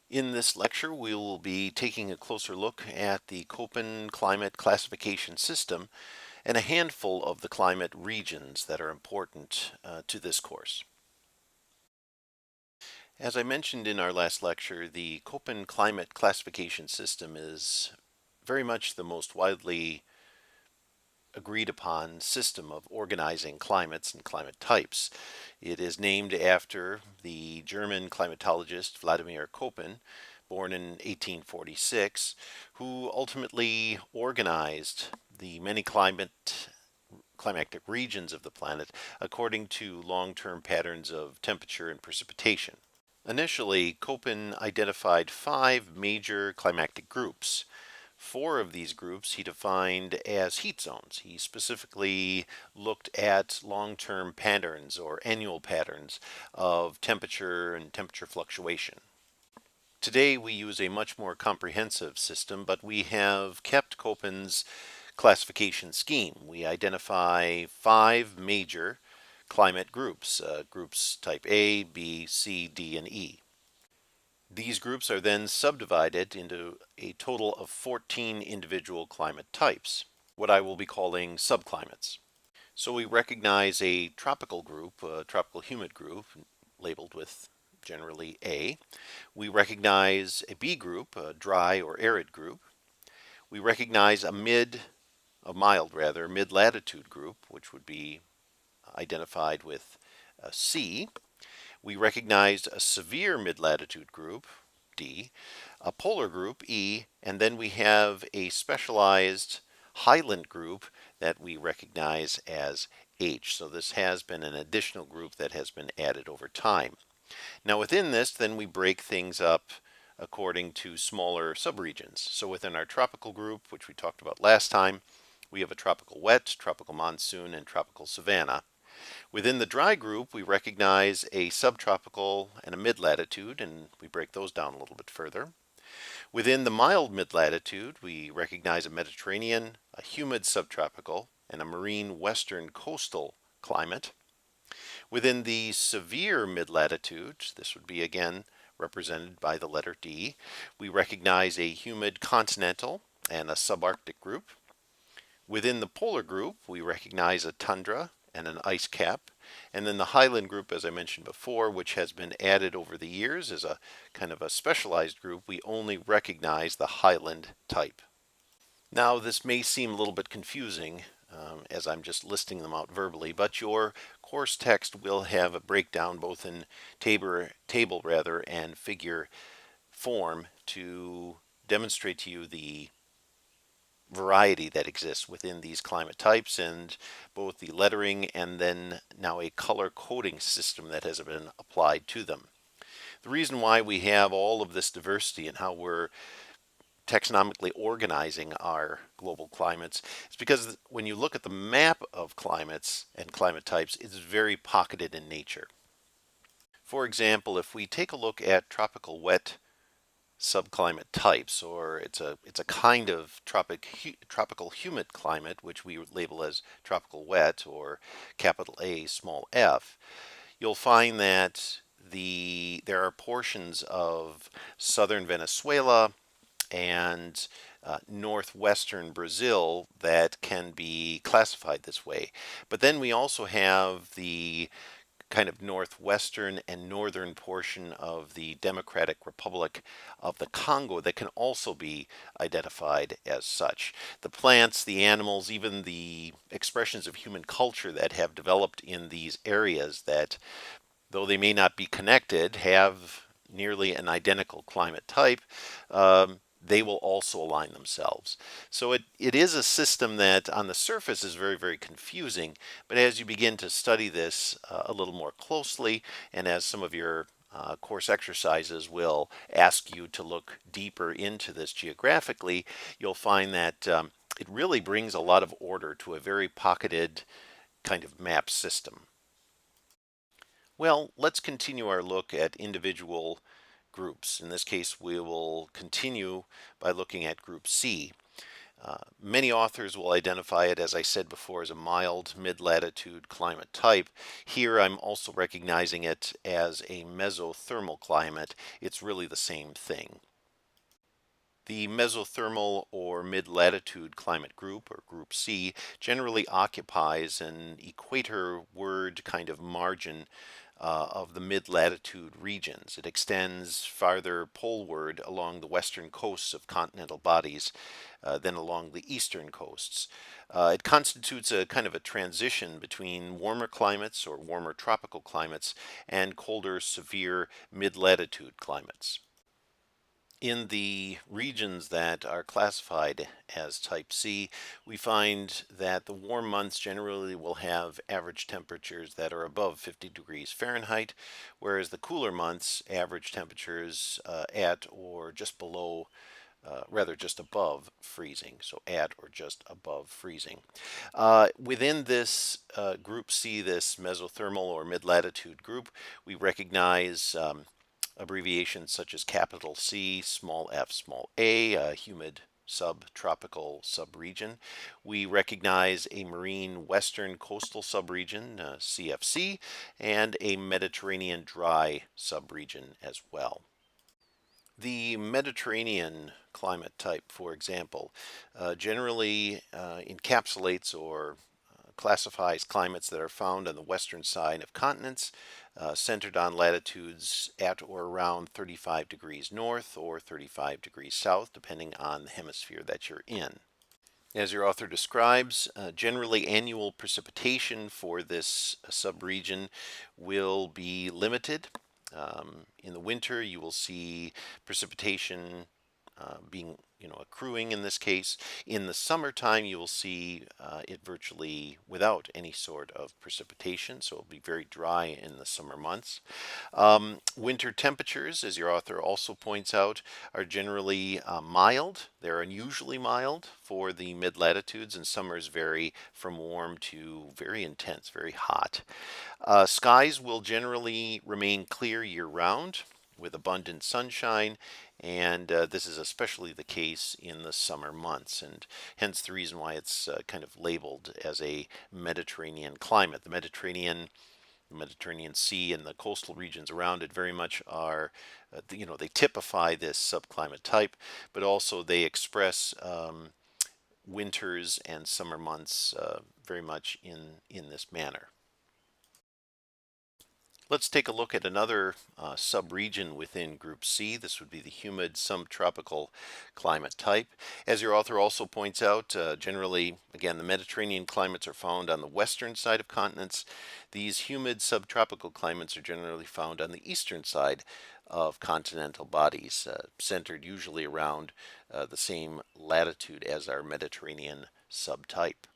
In this lecture, we will be taking a closer look at the Köppen climate classification system and a handful of the climate regions that are important to this course. As I mentioned in our last lecture, the Köppen climate classification system is very much the most widely agreed upon system of organizing climates and climate types. It is named after the German climatologist Vladimir Köppen, born in 1846, who ultimately organized the many climatic regions of the planet according to long-term patterns of temperature and precipitation. Initially, Köppen identified 5 major climatic groups. 4 of these groups he defined as heat zones. He specifically looked at long-term patterns or annual patterns of temperature and temperature fluctuation. Today we use a much more comprehensive system, but we have kept Köppen's classification scheme. We identify 5 major climate groups, groups type A, B, C, D, and E. These groups are then subdivided into a total of 14 individual climate types, what I will be calling subclimates. So we recognize a tropical group, a tropical humid group, labeled with generally A. We recognize a B group, a dry or arid group. We recognize a mid-latitude group, which would be identified with C. We recognized a severe mid-latitude group, D, a polar group, E, and then we have a specialized highland group that we recognize as H. So this has been an additional group that has been added over time. Now within this, then we break things up according to smaller subregions. So within our tropical group, which we talked about last time, we have a tropical wet, tropical monsoon, and tropical savanna. Within the dry group, we recognize a subtropical and a mid-latitude, and we break those down a little bit further. Within the mild mid-latitude, we recognize a Mediterranean, a humid subtropical, and a marine western coastal climate. Within the severe mid-latitude, this would be again represented by the letter D, we recognize a humid continental and a subarctic group. Within the polar group, we recognize a tundra and an ice cap. And then the highland group, as I mentioned before, which has been added over the years as a kind of a specialized group, we only recognize the highland type. Now, this may seem a little bit confusing as I'm just listing them out verbally, but your course text will have a breakdown both in table and figure form to demonstrate to you the variety that exists within these climate types and both the lettering and then now a color coding system that has been applied to them. The reason why we have all of this diversity and how we're taxonomically organizing our global climates is because when you look at the map of climates and climate types, it's very pocketed in nature. For example, if we take a look at tropical wet subclimate types, or it's a kind of tropical humid climate, which we label as tropical wet or capital A small f, you'll find that there are portions of southern Venezuela and northwestern Brazil that can be classified this way. But then we also have the kind of northwestern and northern portion of the Democratic Republic of the Congo that can also be identified as such. The plants, the animals, even the expressions of human culture that have developed in these areas that, though they may not be connected, have nearly an identical climate type, they will also align themselves. So it is a system that on the surface is very, very confusing, but as you begin to study this a little more closely, and as some of your course exercises will ask you to look deeper into this geographically, you'll find that it really brings a lot of order to a very pocketed kind of map system. Well, let's continue our look at individual groups. In this case, we will continue by looking at group C. Many authors will identify it, as I said before, as a mild mid-latitude climate type. Here I'm also recognizing it as a mesothermal climate. It's really the same thing. The mesothermal or mid-latitude climate group, or group C, generally occupies an equatorward kind of margin of the mid-latitude regions. It extends farther poleward along the western coasts of continental bodies than along the eastern coasts. It constitutes a kind of a transition between warmer climates or warmer tropical climates and colder, severe mid-latitude climates. In the regions that are classified as type C, we find that the warm months generally will have average temperatures that are above 50 degrees Fahrenheit, whereas the cooler months average temperatures at or just below, rather just above freezing, so at or just above freezing. Within this group C, this mesothermal or mid-latitude group, we recognize abbreviations such as capital C, small f, small a, humid subtropical subregion. We recognize a marine western coastal subregion, CFC, and a Mediterranean dry subregion as well. The Mediterranean climate type, for example, generally encapsulates or classifies climates that are found on the western side of continents, centered on latitudes at or around 35 degrees north or 35 degrees south, depending on the hemisphere that you're in. As your author describes, generally annual precipitation for this subregion will be limited. In the winter, you will see precipitation being, accruing in this case. In the summertime, you will see it virtually without any sort of precipitation, so it'll be very dry in the summer months. Winter temperatures, as your author also points out, are generally mild. They're unusually mild for the mid-latitudes, and summers vary from warm to very intense, very hot. Skies will generally remain clear year-round with abundant sunshine, and this is especially the case in the summer months, and hence the reason why it's kind of labeled as a Mediterranean climate. The Mediterranean Sea and the coastal regions around it very much are, they typify this subclimate type, but also they express winters and summer months very much in this manner. Let's take a look at another subregion within Group C. This would be the humid subtropical climate type. As your author also points out, generally, again, the Mediterranean climates are found on the western side of continents. These humid subtropical climates are generally found on the eastern side of continental bodies, centered usually around the same latitude as our Mediterranean subtype.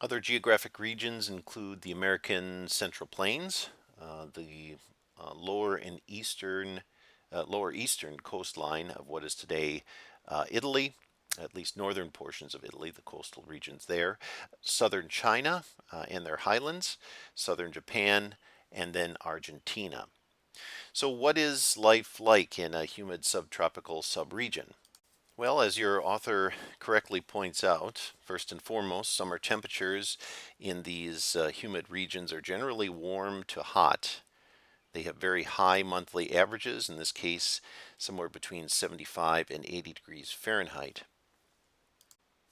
Other geographic regions include the American Central Plains, the lower eastern coastline of what is today Italy, at least northern portions of Italy, the coastal regions there, southern China and their highlands, southern Japan, and then Argentina. So what is life like in a humid subtropical subregion? Well, as your author correctly points out, first and foremost, summer temperatures in these humid regions are generally warm to hot. They have very high monthly averages, in this case, somewhere between 75 and 80 degrees Fahrenheit.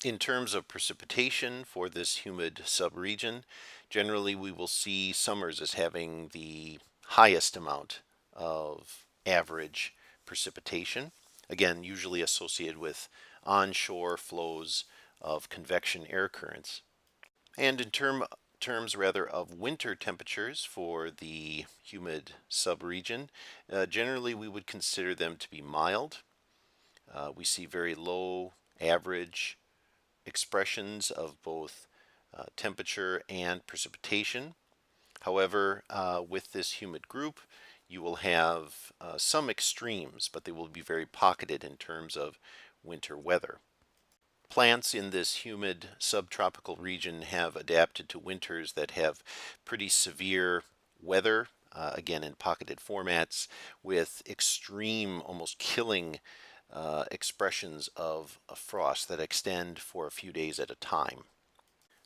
In terms of precipitation for this humid subregion, generally we will see summers as having the highest amount of average precipitation. Again, usually associated with onshore flows of convection air currents. And in terms rather of winter temperatures for the humid subregion, generally we would consider them to be mild. We see very low average expressions of both temperature and precipitation. However, with this humid group, you will have some extremes, but they will be very pocketed in terms of winter weather. Plants in this humid subtropical region have adapted to winters that have pretty severe weather, again in pocketed formats, with extreme, almost killing expressions of frost that extend for a few days at a time.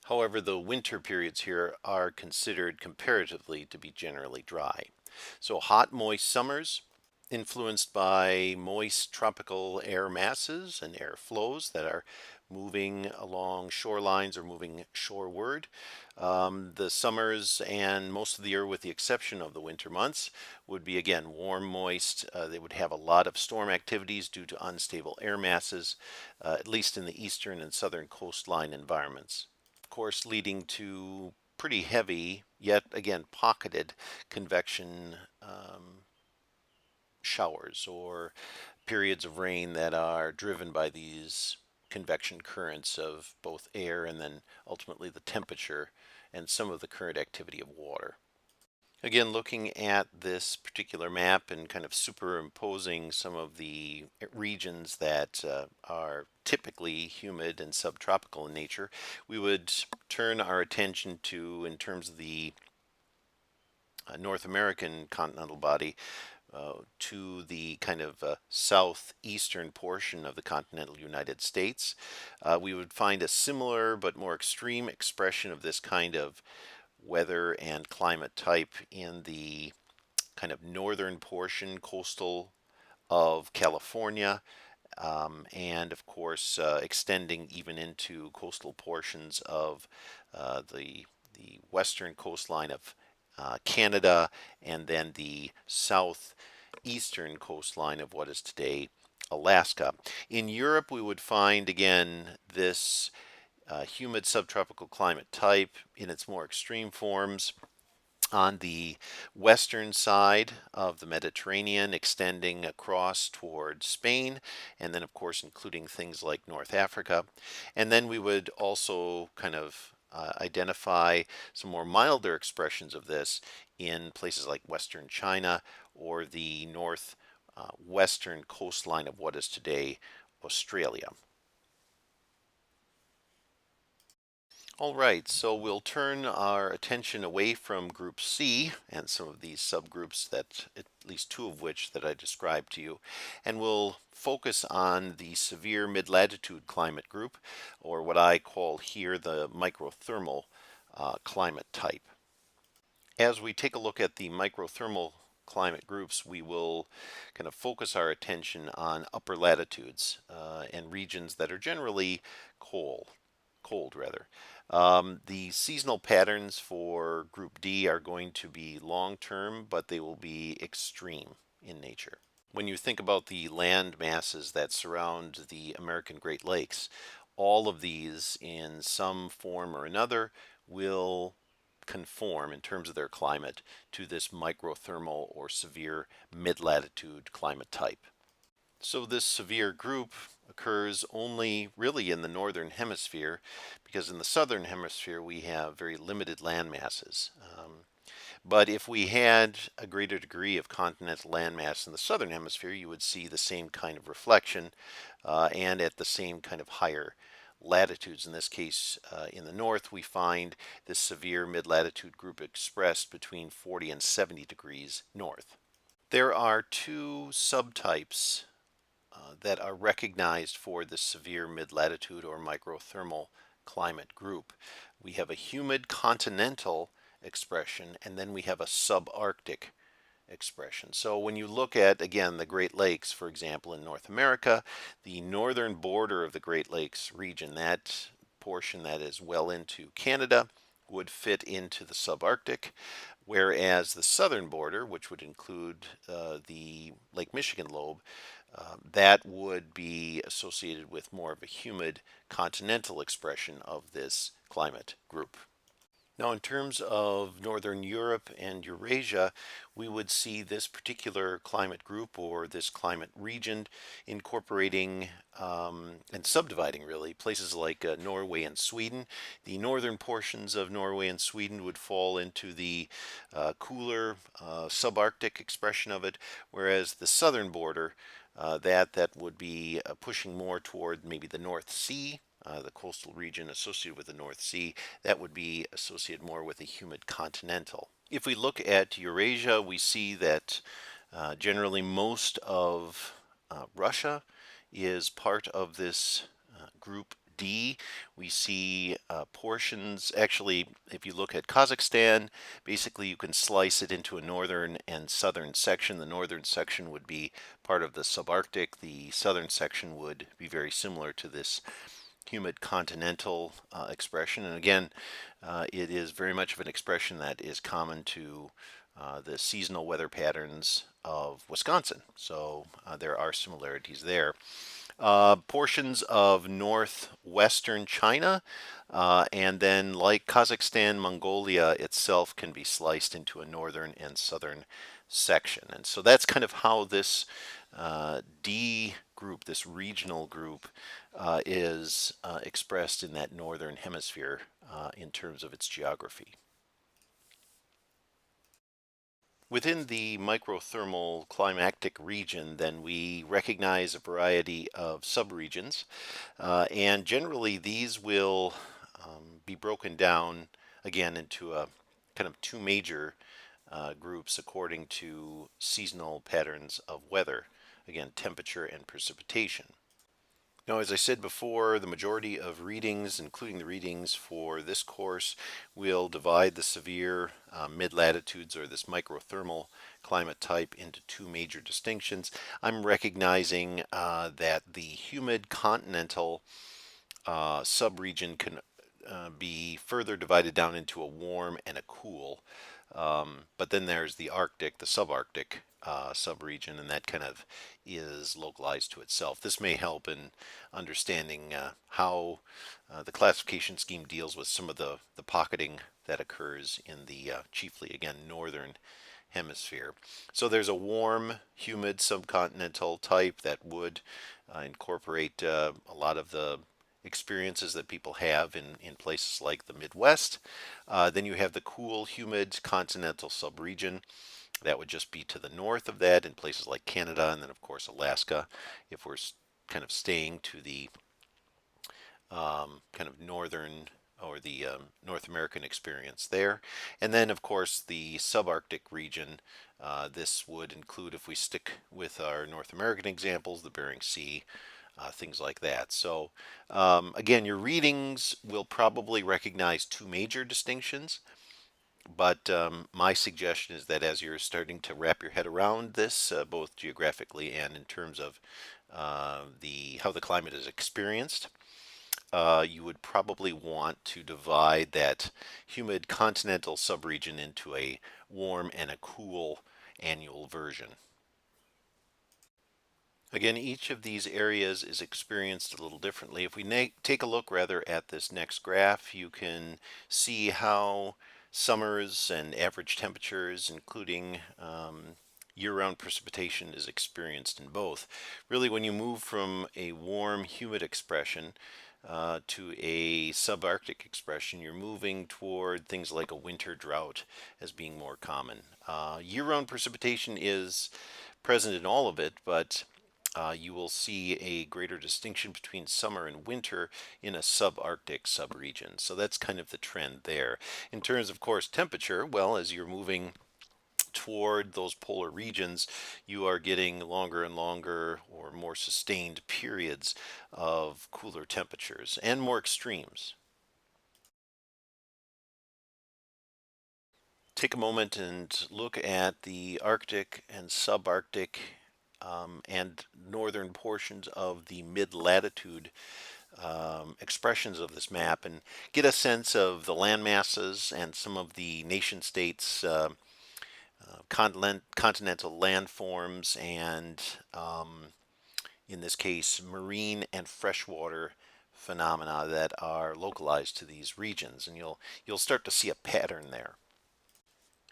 However, the winter periods here are considered comparatively to be generally dry. So hot, moist summers influenced by moist tropical air masses and air flows that are moving along shorelines or moving shoreward. The summers and most of the year, with the exception of the winter months, would be again warm, moist. They would have a lot of storm activities due to unstable air masses, at least in the eastern and southern coastline environments. Of course, leading to pretty heavy, yet again pocketed convection showers or periods of rain that are driven by these convection currents of both air and then ultimately the temperature and some of the current activity of water. Again, looking at this particular map and kind of superimposing some of the regions that are typically humid and subtropical in nature, we would turn our attention to, in terms of the North American continental body, to the kind of southeastern portion of the continental United States. We would find a similar but more extreme expression of this kind of weather and climate type in the kind of northern portion, coastal of California, and of course extending even into coastal portions of the western coastline of Canada, and then the southeastern coastline of what is today Alaska. In Europe, we would find again this humid subtropical climate type in its more extreme forms on the western side of the Mediterranean, extending across toward Spain, and then of course including things like North Africa. And then we would also kind of identify some more milder expressions of this in places like Western China or the north western coastline of what is today Australia. All right, so we'll turn our attention away from Group C and some of these subgroups, that at least two of which that I described to you, and we'll focus on the severe mid-latitude climate group, or what I call here the microthermal climate type. As we take a look at the microthermal climate groups, we will kind of focus our attention on upper latitudes and regions that are generally cold rather. The seasonal patterns for Group D are going to be long-term, but they will be extreme in nature. When you think about the land masses that surround the American Great Lakes, all of these in some form or another will conform in terms of their climate to this microthermal or severe mid-latitude climate type. So this severe group occurs only really in the northern hemisphere, because in the southern hemisphere we have very limited land masses. But if we had a greater degree of continental landmass in the southern hemisphere, you would see the same kind of reflection and at the same kind of higher latitudes. In this case, in the north, we find this severe mid-latitude group expressed between 40 and 70 degrees north. There are two subtypes that are recognized for the severe mid-latitude or microthermal climate group. We have a humid continental expression, and then we have a subarctic expression. So when you look at, again, the Great Lakes, for example, in North America, the northern border of the Great Lakes region, that portion that is well into Canada, would fit into the subarctic, whereas the southern border, which would include the Lake Michigan lobe, that would be associated with more of a humid continental expression of this climate group. Now, in terms of Northern Europe and Eurasia, we would see this particular climate group or this climate region incorporating and subdividing really places like Norway and Sweden. The northern portions of Norway and Sweden would fall into the cooler subarctic expression of it, whereas the southern border that would be pushing more toward maybe the North Sea, the coastal region associated with the North Sea, that would be associated more with a humid continental. If we look at Eurasia, we see that generally most of Russia is part of this group D. We see portions, actually, if you look at Kazakhstan, basically you can slice it into a northern and southern section. The northern section would be part of the subarctic. The southern section would be very similar to this humid continental expression. And again, it is very much of an expression that is common to the seasonal weather patterns of Wisconsin. So there are similarities there. Portions of northwestern China, and then like Kazakhstan, Mongolia itself can be sliced into a northern and southern section. And so that's kind of how this D group, this regional group, is expressed in that northern hemisphere in terms of its geography. Within the microthermal climatic region, then we recognize a variety of subregions, and generally these will be broken down again into a kind of two major groups according to seasonal patterns of weather, again, temperature and precipitation. Now, as I said before, the majority of readings, including the readings for this course, will divide the severe mid-latitudes or this microthermal climate type into two major distinctions. I'm recognizing that the humid continental subregion can be further divided down into a warm and a cool. But then there's the Arctic, the subarctic subregion, and that kind of is localized to itself. This may help in understanding how the classification scheme deals with some of the pocketing that occurs in the chiefly, again, northern hemisphere. So there's a warm, humid subcontinental type that would incorporate a lot of the experiences that people have in places like the Midwest. Then you have the cool, humid continental subregion. That would just be to the north of that in places like Canada, and then of course Alaska, if we're kind of staying to the kind of northern or the North American experience there. And then of course the subarctic region, this would include, if we stick with our North American examples, the Bering Sea, things like that. So again, your readings will probably recognize two major distinctions, but my suggestion is that as you're starting to wrap your head around this, both geographically and in terms of how the climate is experienced, you would probably want to divide that humid continental subregion into a warm and a cool annual version. Again, each of these areas is experienced a little differently. If we take a look rather at this next graph, you can see how summers and average temperatures, including year-round precipitation, is experienced in both. Really, when you move from a warm, humid expression to a subarctic expression, you're moving toward things like a winter drought as being more common. Year-round precipitation is present in all of it, but you will see a greater distinction between summer and winter in a subarctic subregion. So that's kind of the trend there. In terms of course temperature, well, as you're moving toward those polar regions, you are getting longer and longer or more sustained periods of cooler temperatures and more extremes. Take a moment and look at the Arctic and subarctic and northern portions of the mid-latitude expressions of this map and get a sense of the land masses and some of the nation states continental landforms and in this case marine and freshwater phenomena that are localized to these regions, and you'll start to see a pattern there.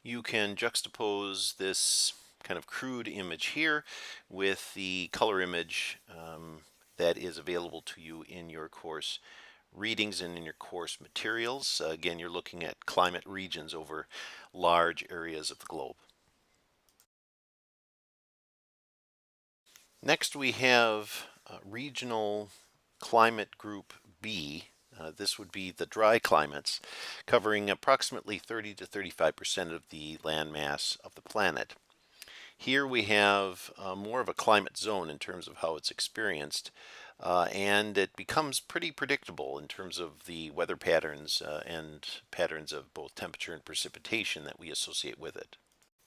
You can juxtapose this kind of crude image here with the color image that is available to you in your course readings and in your course materials. Again, you're looking at climate regions over large areas of the globe. Next we have regional climate group B. This would be the dry climates, covering approximately 30 to 35% of the land mass of the planet. Here we have more of a climate zone in terms of how it's experienced, and it becomes pretty predictable in terms of the weather patterns and patterns of both temperature and precipitation that we associate with it.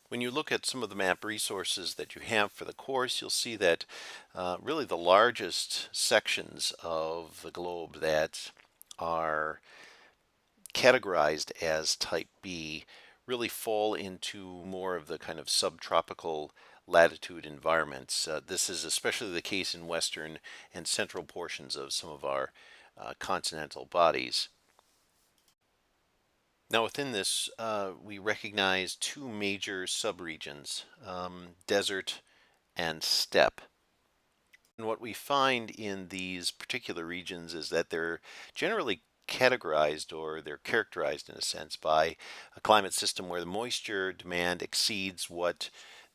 When you look at some of the map resources that you have for the course, you'll see that really the largest sections of the globe that are categorized as type B really fall into more of the kind of subtropical latitude environments. This is especially the case in western and central portions of some of our continental bodies. Now within this, we recognize two major subregions, desert and steppe. And what we find in these particular regions is that they're generally categorized, or they're characterized in a sense, by a climate system where the moisture demand exceeds what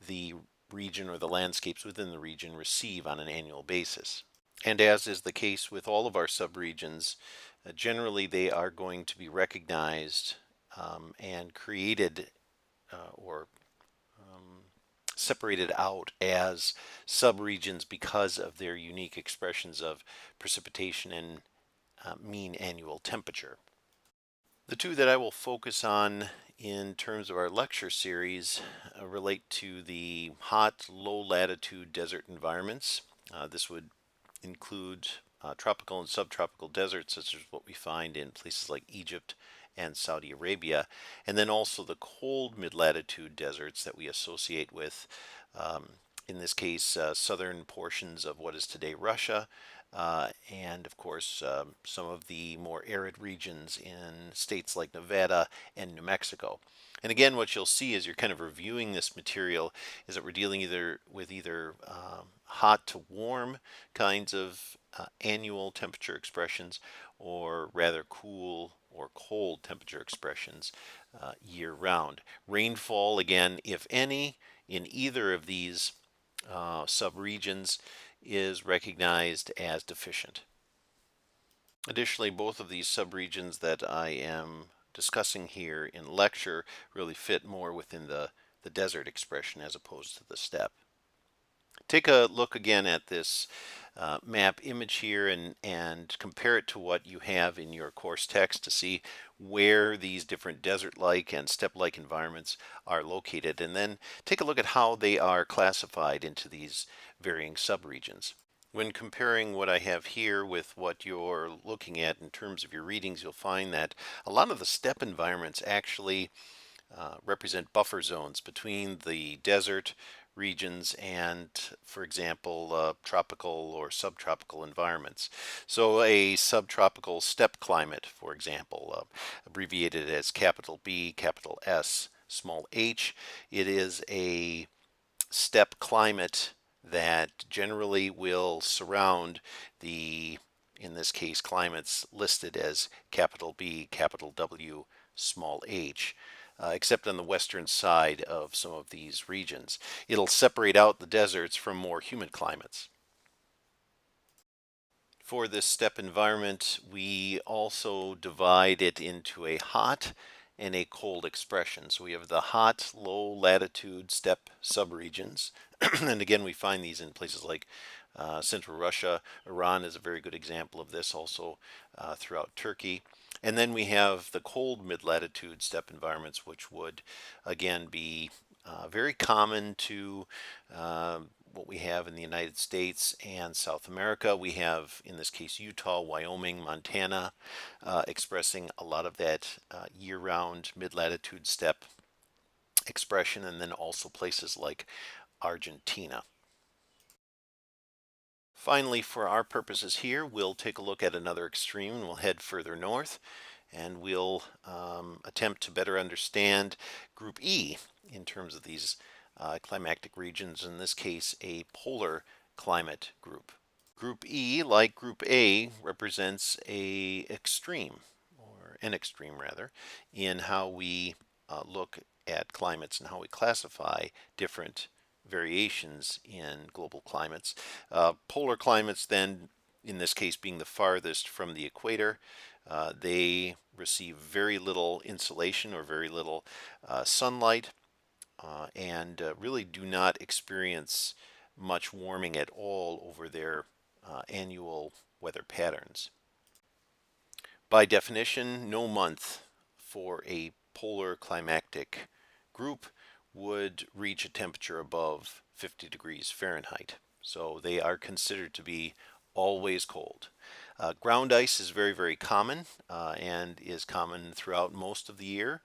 the region or the landscapes within the region receive on an annual basis. And as is the case with all of our subregions, generally they are going to be recognized and created or separated out as subregions because of their unique expressions of precipitation and mean annual temperature. The two that I will focus on in terms of our lecture series relate to the hot, low latitude desert environments. This would include tropical and subtropical deserts, such as what we find in places like Egypt and Saudi Arabia, and then also the cold mid-latitude deserts that we associate with, in this case, southern portions of what is today Russia, and of course some of the more arid regions in states like Nevada and New Mexico. And again, what you'll see as you're kind of reviewing this material is that we're dealing with either hot to warm kinds of annual temperature expressions, or rather cool or cold temperature expressions year round. Rainfall, again, if any, in either of these subregions is recognized as deficient. Additionally, both of these subregions that I am discussing here in lecture really fit more within the desert expression as opposed to the steppe. Take a look again at this map image here and compare it to what you have in your course text to see where these different desert-like and steppe-like environments are located, and then take a look at how they are classified into these varying subregions. When comparing what I have here with what you're looking at in terms of your readings, you'll find that a lot of the steppe environments actually represent buffer zones between the desert regions and, for example, tropical or subtropical environments. So a subtropical steppe climate, for example, abbreviated as capital B, capital S, small h, it is a steppe climate that generally will surround the, in this case, climates listed as capital B, capital W, small h. Except on the western side of some of these regions. It'll separate out the deserts from more humid climates. For this steppe environment, we also divide it into a hot and a cold expression. So we have the hot, low latitude steppe subregions. And again, we find these in places like central Russia. Iran is a very good example of this, also throughout Turkey. And then we have the cold mid-latitude steppe environments, which would again be very common to what we have in the United States and South America. We have, in this case, Utah, Wyoming, Montana, expressing a lot of that year-round mid-latitude steppe expression, and then also places like Argentina. Finally, for our purposes here, we'll take a look at another extreme, and we'll head further north, and we'll attempt to better understand Group E in terms of these climactic regions, in this case a polar climate group. Group E, like Group A, represents a extreme, or an extreme rather, in how we look at climates and how we classify different variations in global climates. Polar climates then, in this case being the farthest from the equator, they receive very little insolation or very little sunlight. and really do not experience much warming at all over their annual weather patterns. By definition, no month for a polar climactic group would reach a temperature above 50 degrees Fahrenheit. So they are considered to be always cold. Ground ice is very, very common and is common throughout most of the year.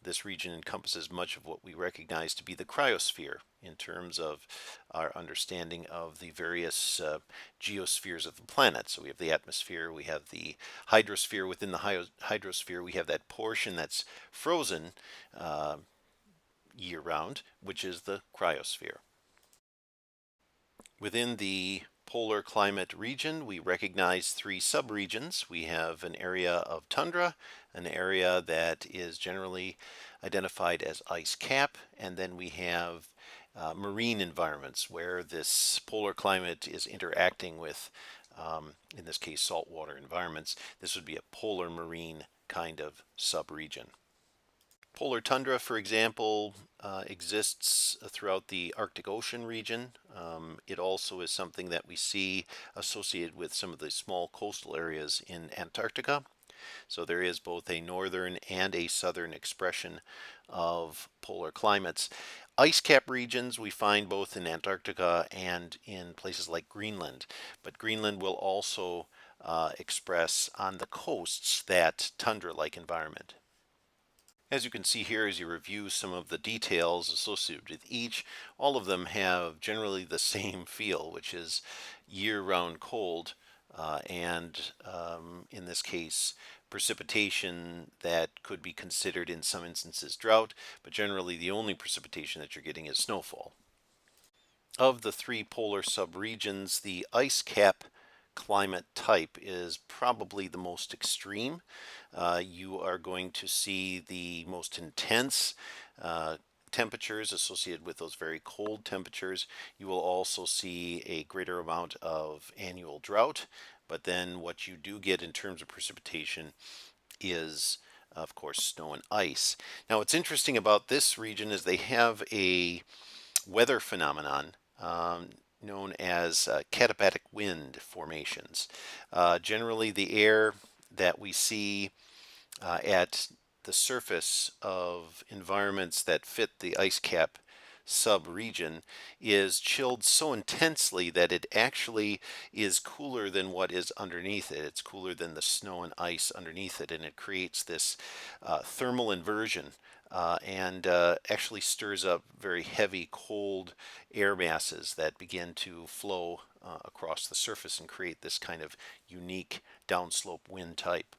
This region encompasses much of what we recognize to be the cryosphere in terms of our understanding of the various geospheres of the planet. So we have the atmosphere, we have the hydrosphere. Within the hydrosphere, we have that portion that's frozen year round, which is the cryosphere. Within the polar climate region, we recognize three subregions. We have an area of tundra, an area that is generally identified as ice cap, and then we have marine environments where this polar climate is interacting with, in this case, saltwater environments. This would be a polar marine kind of subregion. Polar tundra, for example, exists throughout the Arctic Ocean region. It also is something that we see associated with some of the small coastal areas in Antarctica. So there is both a northern and a southern expression of polar climates. Ice cap regions we find both in Antarctica and in places like Greenland, but Greenland will also express on the coasts that tundra-like environment. As you can see here, as you review some of the details associated with each, all of them have generally the same feel, which is year-round cold, and in this case, precipitation that could be considered in some instances drought, but generally the only precipitation that you're getting is snowfall. Of the three polar subregions, the ice cap climate type is probably the most extreme. You are going to see the most intense temperatures associated with those very cold temperatures. You will also see a greater amount of annual drought, but then what you do get in terms of precipitation is, of course, snow and ice. Now, what's interesting about this region is they have a weather phenomenon known as katabatic wind formations. Generally, the air that we see at the surface of environments that fit the ice cap sub-region is chilled so intensely that it actually is cooler than what is underneath it. It's cooler than the snow and ice underneath it, and it creates this thermal inversion and actually stirs up very heavy, cold air masses that begin to flow across the surface and create this kind of unique downslope wind type.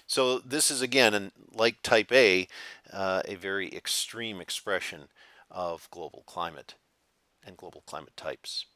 So this is, again, like type A, a very extreme expression of global climate and global climate types.